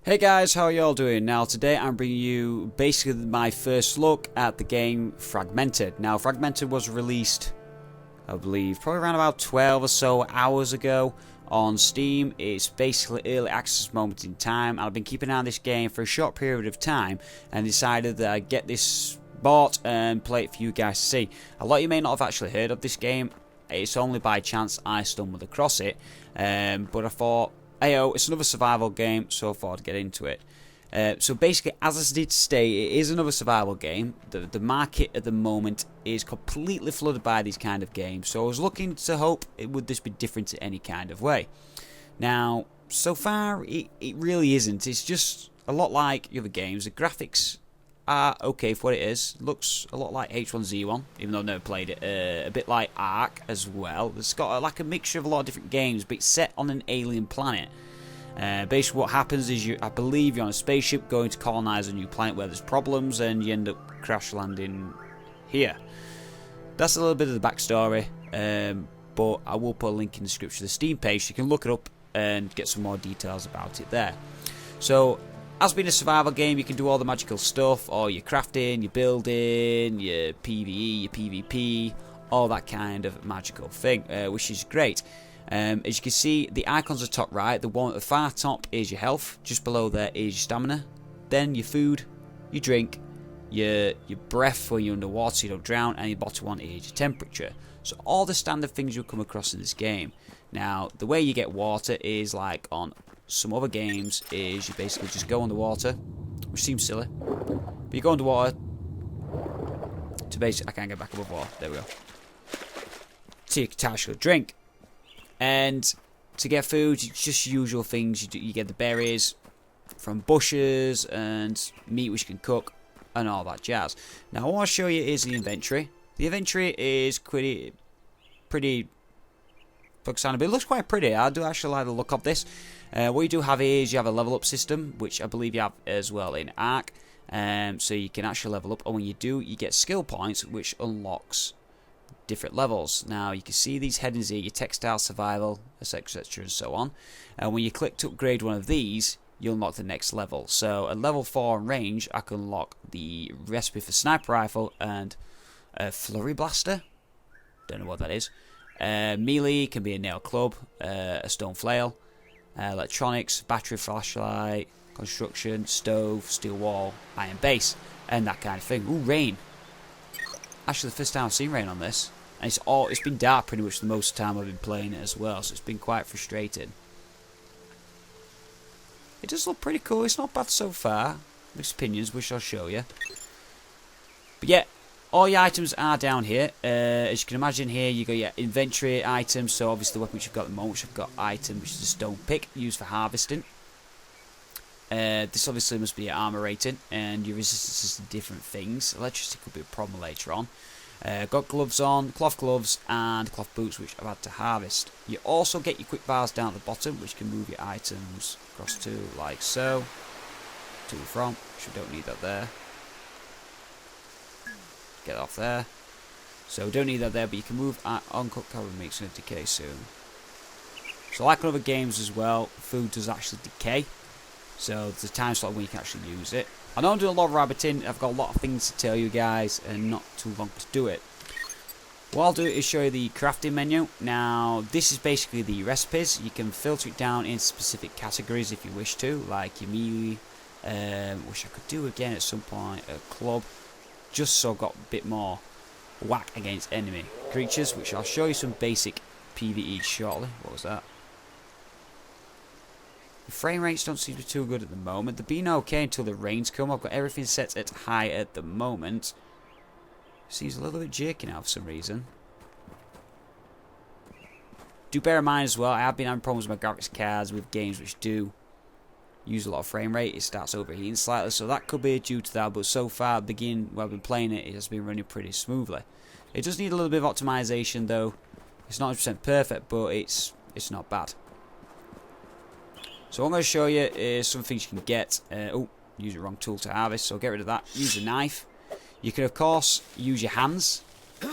Hey guys, how are y'all doing? Now today I'm bringing you basically my first look at the game Fragmented. Now Fragmented was released, I believe, probably around about 12 or so hours ago on Steam. It's basically early access moment in time. I've been keeping an eye on this game for a short period of time and decided that I'd get this bought and play it for you guys to see. A lot of you may not have actually heard of this game. It's only by chance I stumbled across it, but I thought, ayo, it's another survival game, so I thought I'd get into it. So basically, as I did state, it is another survival game. The market at the moment is completely flooded by these kind of games, so I was looking to hope would this be different in any kind of way. Now, so far, it really isn't. It's just a lot like the other games. The graphics are okay for what it is. Looks a lot like H1Z1, even though I've never played it. A bit like Ark as well. It's got like a mixture of a lot of different games, but it's set on an alien planet. Basically what happens is I believe you're on a spaceship going to colonize a new planet where there's problems, and you end up crash landing here. That's a little bit of the backstory, but I will put a link in the description of the Steam page so you can look it up and get some more details about it there. So, as being a survival game, you can do all the magical stuff, all your crafting, your building, your PvE, your PvP, all that kind of magical thing, which is great. As you can see, the icons at the top right, the one at the far top is your health, just below there is your stamina, then your food, your drink, your breath when you're underwater so you don't drown, and your bottom one is your temperature. So all the standard things you'll come across in this game. Now, the way you get water is like on some other games, is you basically just go underwater, which seems silly, but you go underwater to basically, I can't get back above water, there we go, so you can actually drink. And to get food, it's just usual things. You get the berries from bushes and meat which you can cook and all that jazz. Now, what I want to show you is the inventory. The inventory is pretty but it looks quite pretty. I do actually like the look of this. What you do have is you have a level up system, which I believe you have as well in Ark. So you can actually level up, and when you do, you get skill points, which unlocks different levels. Now you can see these headings here, your textile, survival, etc, and so on. And when you click to upgrade one of these, you'll unlock the next level. So at level 4 in range, I can unlock the recipe for sniper rifle and a flurry blaster. Don't know what that is. Melee can be a nail club, a stone flail, electronics, battery flashlight, construction, stove, steel wall, iron base, and that kind of thing. Ooh, rain. Actually, the first time I've seen rain on this. And it's been dark pretty much the most time I've been playing it as well, so it's been quite frustrating. It does look pretty cool. It's not bad so far. Mixed opinions, which I'll show you. But yeah, all your items are down here. As you can imagine here, you got your inventory items. So obviously the weapon which you've got at the moment, which I've got item, which is a stone pick used for harvesting. This obviously must be your armor rating, and your resistances to different things. Electricity could be a problem later on. Got gloves on, cloth gloves, and cloth boots, which I've had to harvest. You also get your quick bars down at the bottom, which can move your items across to, like so. To and from, which we don't need that there. Get off there. So we don't need that there, but you can move uncooked carbon meat, it's going to decay soon. So like in other games as well, food does actually decay. So there's a time slot when you can actually use it. I know I'm doing a lot of rabbiting. I've got a lot of things to tell you guys and not too long to do it. What I'll do is show you the crafting menu. Now, this is basically the recipes. You can filter it down in specific categories if you wish to, like your melee, which I could do again at some point, a club, just so I've got a bit more whack against enemy creatures, which I'll show you some basic PvE shortly. What was that? The frame rates don't seem to be too good at the moment. They've been okay until the rains come. I've got everything set at high at the moment. Seems a little bit jerky now for some reason. Do bear in mind as well, I have been having problems with my graphics cards with games which do use a lot of frame rate. It starts overheating slightly, so that could be due to that. But so far, at the beginning when I've been playing it, it has been running pretty smoothly. It does need a little bit of optimization though. It's not 100% perfect, but it's not bad. So what I'm going to show you is some things you can get. Use the wrong tool to harvest, so get rid of that. Use a knife. You can of course use your hands,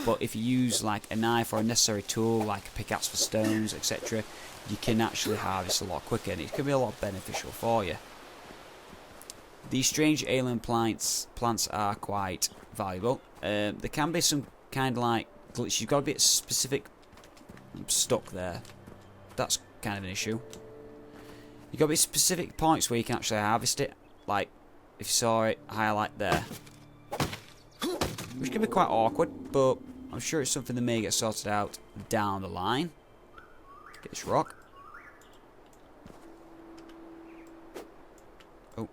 but if you use like a knife or a necessary tool like a pickaxe for stones, etc., you can actually harvest a lot quicker, and it can be a lot beneficial for you. These strange alien plants are quite valuable. There can be some kind of like glitch. You've got to be specific. I'm stuck there. That's kind of an issue. You've got to be specific points where you can actually harvest it. Like, if you saw it, highlight there. Which can be quite awkward, but I'm sure it's something that may get sorted out down the line. Get this rock. Oh.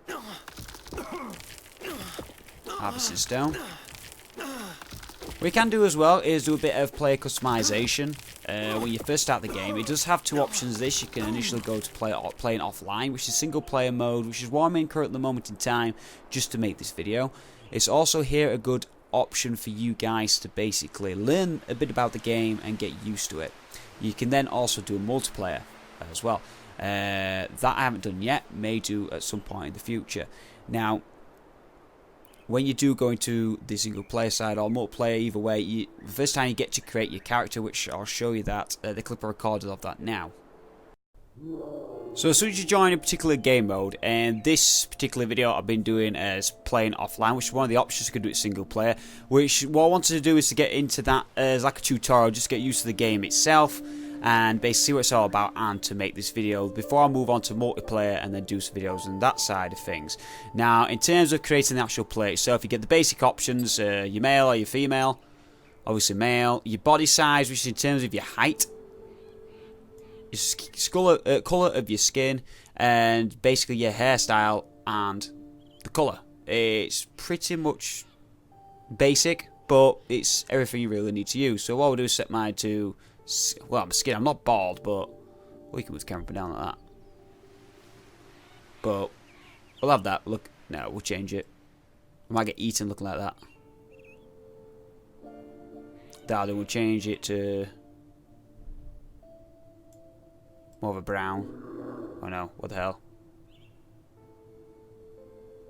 Harvesting stone. What you can do as well is do a bit of player customization. When you first start the game, it does have two options. This, you can initially go to playing offline, which is single player mode, which is what I'm in currently at the moment in time, just to make this video. It's also here a good option for you guys to basically learn a bit about the game and get used to it. You can then also do a multiplayer as well. That I haven't done yet, may do at some point in the future. Now, when you do go into the single player side or multiplayer, either way, the first time you get to create your character, which I'll show you that, the clip I recorded of that now. So as soon as you join a particular game mode, and this particular video I've been doing as playing offline, which is one of the options you can do it single player, which what I wanted to do is to get into that as like a tutorial, just get used to the game itself, and basically see what it's all about, and to make this video before I move on to multiplayer and then do some videos on that side of things. Now, in terms of creating the actual player itself, you get the basic options, your male or your female, obviously male, your body size, which is in terms of your height, your colour of your skin, and basically your hairstyle and the colour. It's pretty much basic, but it's everything you really need to use. So what I'll do is set mine to, well, I'm skin. I'm not bald, but we can move the camera down like that. But we'll have that. Look, no, we'll change it. I might get eaten looking like that. That'll do. We'll change it to more of a brown. Oh no, what the hell?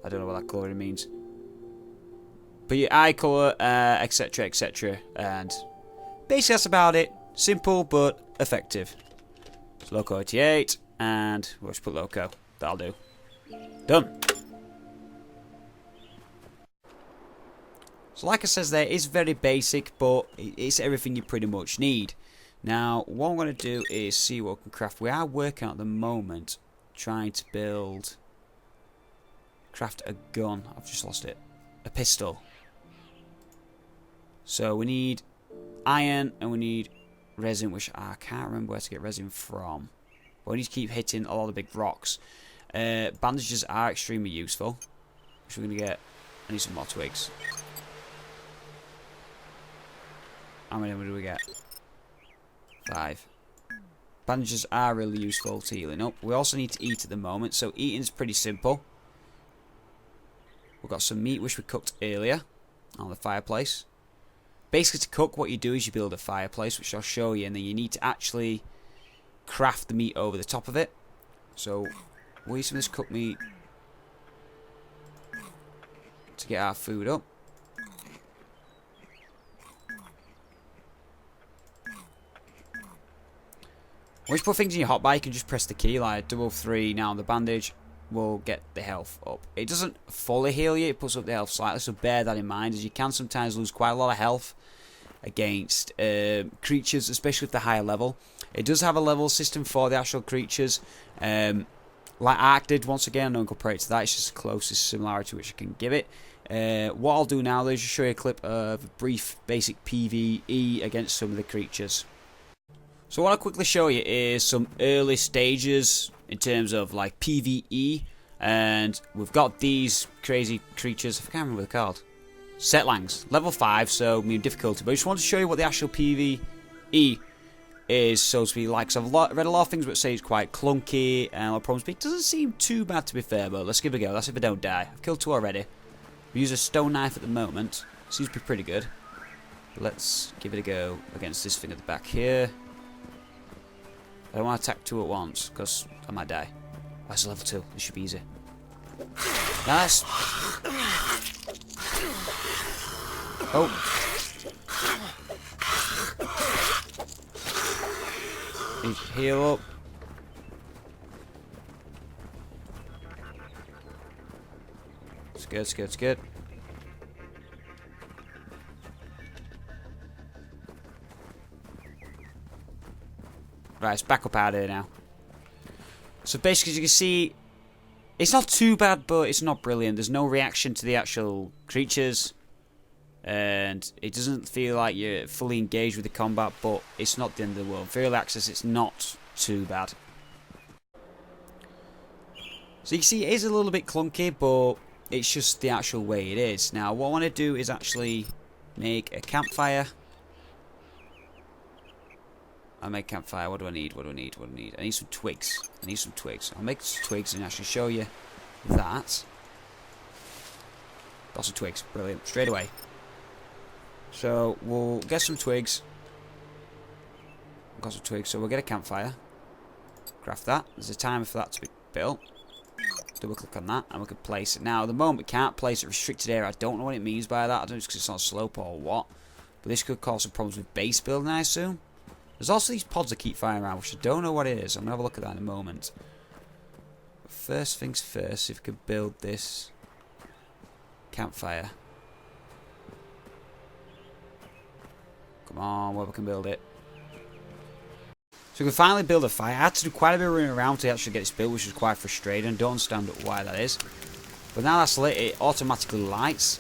I don't know what that colouring means. But your eye colour, etc, etc. And basically that's about it. Simple but effective. So Loco 88, and we'll just put Loco. That'll do. Done. So like I says there, it's very basic, but it's everything you pretty much need. Now, what I'm going to do is see what we can craft. We are working at the moment, trying to craft a gun. I've just lost it. A pistol. So we need iron, and we need resin, which I can't remember where to get resin from. But we need to keep hitting a lot of big rocks. Bandages are extremely useful, which we're going to get. I need some more twigs. How many do we get? 5. Bandages are really useful to healing up. We also need to eat at the moment, so eating is pretty simple. We've got some meat which we cooked earlier on the fireplace. Basically, to cook, what you do is you build a fireplace, which I'll show you, and then you need to actually craft the meat over the top of it. So we'll use some of this cooked meat to get our food up. Once you put things in your hotbar, you can just press the key, like 333 now on the bandage will get the health up. It doesn't fully heal you, it puts up the health slightly, so bear that in mind, as you can sometimes lose quite a lot of health against creatures, especially at the higher level. It does have a level system for the actual creatures, like Ark did. Once again, I don't compare it to that, it's just the closest similarity which I can give it. What I'll do now is just show you a clip of a brief basic PvE against some of the creatures. So what I'll quickly show you is some early stages in terms of like PvE, and we've got these crazy creatures. I can't remember what they're called. Setlangs, level 5, so medium difficulty. But I just want to show you what the actual PvE is, so to speak. Like, so I've read a lot of things that say it's quite clunky and a lot of problems, but it doesn't seem too bad to be fair. But let's give it a go. That's if I don't die. I've killed 2 already. We use a stone knife at the moment. Seems to be pretty good. Let's give it a go against this thing at the back here. I don't want to attack 2 at once, because I might die. That's a level 2. This should be easy. Nice. Oh. Need to heal up. It's good, it's good, it's good. Right, it's back up out here now. So basically, as you can see, it's not too bad, but it's not brilliant. There's no reaction to the actual creatures. And it doesn't feel like you're fully engaged with the combat, but it's not the end of the world. For early access, it's not too bad. So you can see it is a little bit clunky, but it's just the actual way it is. Now, what I want to do is actually make a campfire. I'll make a campfire. What do I need? What do I need? What do I need? I need some twigs. I need some twigs. I'll make some twigs and actually show you that. Lots of twigs. Brilliant. Straight away. So, we'll get some twigs. Got some twigs, so we'll get a campfire. Craft that. There's a timer for that to be built. Double click on that, and we can place it. Now, at the moment, we can't place it restricted area. I don't know what it means by that. I don't know if it's because it's on a slope or what. But this could cause some problems with base building, I assume. There's also these pods that keep firing around, which I don't know what it is. I'm going to have a look at that in a moment. But first things first, if we could build this campfire. Come on, where we can build it. So we can finally build a fire. I had to do quite a bit of running around to actually get this built, which was quite frustrating. Don't understand why that is. But now that's lit, it automatically lights.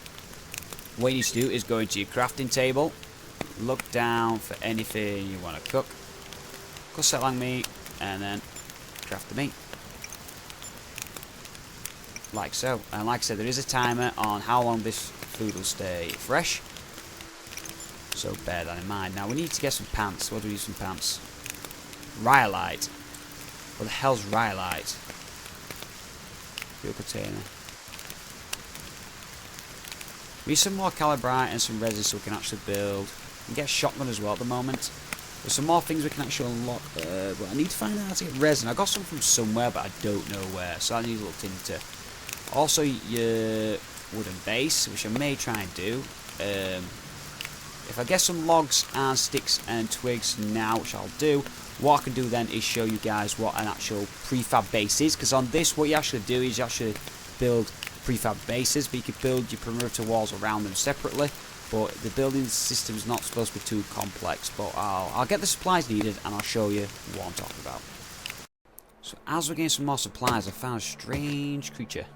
What you need to do is go into your crafting table. Look down for anything you want to cook. Cook set lang meat, and then craft the meat. Like so. And like I said, there is a timer on how long this food will stay fresh. So bear that in mind. Now we need to get some pants. What do we use some pants? Rhyolite. What the hell's rhyolite? Fuel container. We need some more calibrite and some resin so we can actually build. We can get a shotgun as well at the moment. There's some more things we can actually unlock. But I need to find out how to get resin. I got some from somewhere, but I don't know where. So I need to look into. Also, your wooden base, which I may try and do. If I get some logs and sticks and twigs now, which I'll do, what I can do then is show you guys what an actual prefab base is. Because on this, what you actually do is you actually build prefab bases, but you can build your perimeter walls around them separately. But the building system is not supposed to be too complex. But I'll get the supplies needed and I'll show you what I'm talking about. So as we're getting some more supplies, I found a strange creature.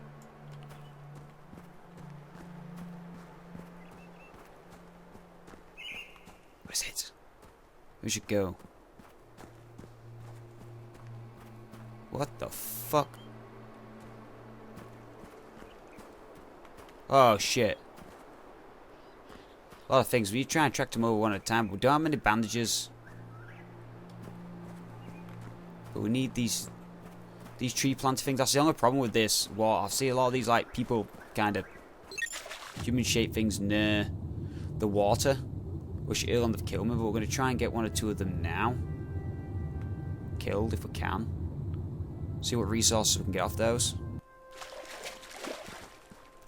What is it? We should go. What the fuck? Oh shit. A lot of things. We try and track them over one at a time, but we don't have many bandages. But we need these tree planter things. That's the only problem with this. Well, I see a lot of these like people kind of human shaped things near the water. Which it'll end up killing me, but we're going to try and get one or two of them now. Killed if we can. See what resources we can get off those.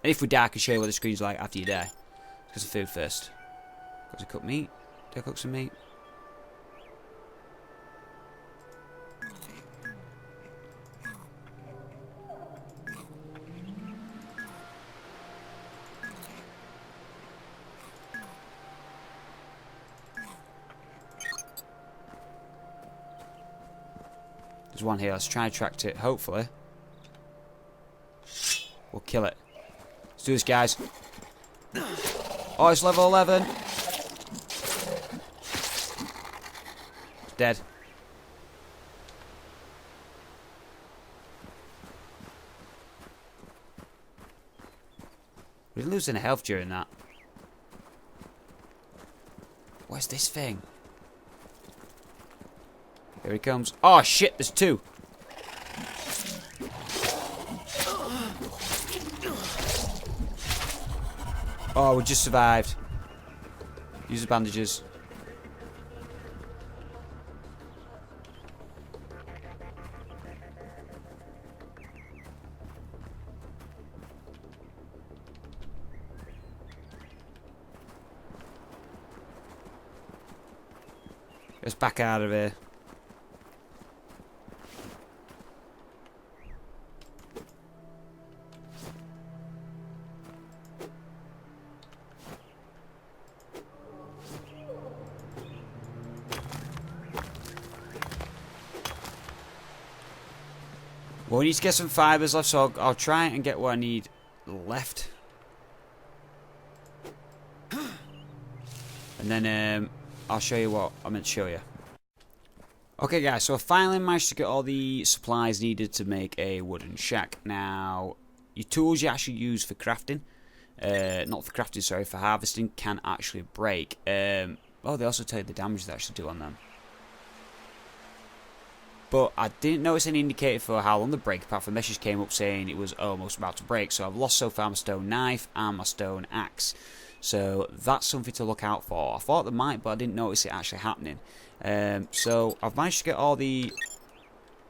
And if we die, I can show you what the screen's like after you die. Let's get some food first. Got to cook meat. Did I cook some meat? There's one here. Let's try and attract it. Hopefully, we'll kill it. Let's do this, guys. Oh, it's level 11. It's dead. We didn't lose any health during that. Where's this thing? Here he comes. Oh shit, there's two. Oh, we just survived. Use the bandages. Let's back out of here. Well, we need to get some fibres left, so I'll try and get what I need left. And then I'll show you what I meant to show you. Okay guys, so I finally managed to get all the supplies needed to make a wooden shack. Now, your tools you actually use for crafting, not for crafting, sorry, for harvesting, can actually break. Oh, they also tell you the damage they actually do on them. But I didn't notice any indicator for how long the break, apart from the message came up saying it was almost about to break. So I've lost so far my stone knife and my stone axe. So that's something to look out for. I thought there might, but I didn't notice it actually happening. So I've managed to get all the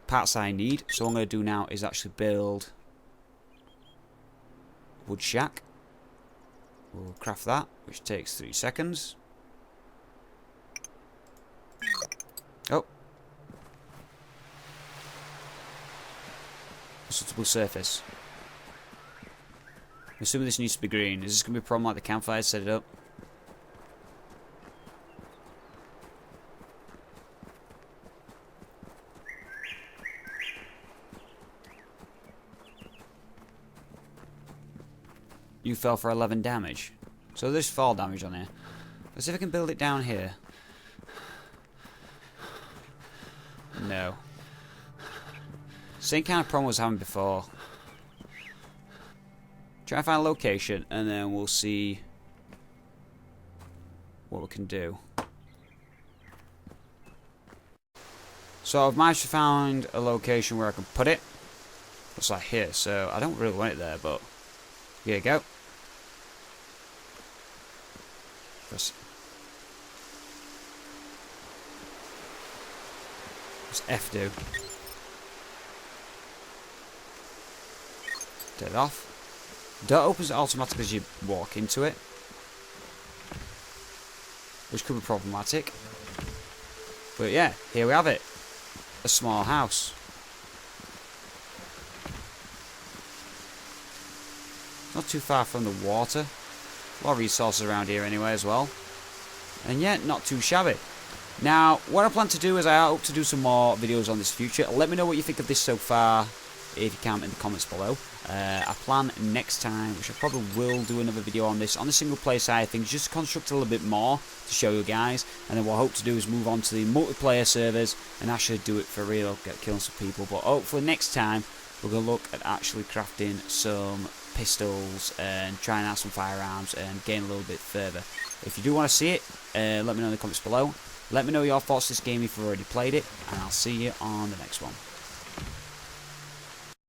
parts I need. So what I'm going to do now is actually build a wood shack. We'll craft that, which takes 3 seconds. Oh. Suitable surface. I'm assuming this needs to be green. Is this going to be a problem like the campfire? Set it up. You fell for 11 damage. So there's fall damage on here. Let's see if I can build it down here. No. Same kind of problem I was having before. Try and find a location and then we'll see what we can do. So I've managed to find a location where I can put it. Looks like here, so I don't really want it there, but here you go. What's F do? Turn it off. Door opens automatically as you walk into it, which could be problematic. But yeah, here we have it. A small house. Not too far from the water. A lot of resources around here anyway as well. And yet, not too shabby. Now, what I plan to do is I hope to do some more videos on this future. Let me know what you think of this so far, if you can, in the comments below. I plan next time, which I probably will do another video on the single player side of things, just to construct a little bit more to show you guys. And then what I hope to do is move on to the multiplayer servers and actually do it for real, get killing some people. But hopefully next time we're going to look at actually crafting some pistols and trying out some firearms and gain a little bit further. If you do want to see it, let me know in the comments below. Let me know your thoughts on this game if you've already played it, and I'll see you on the next one.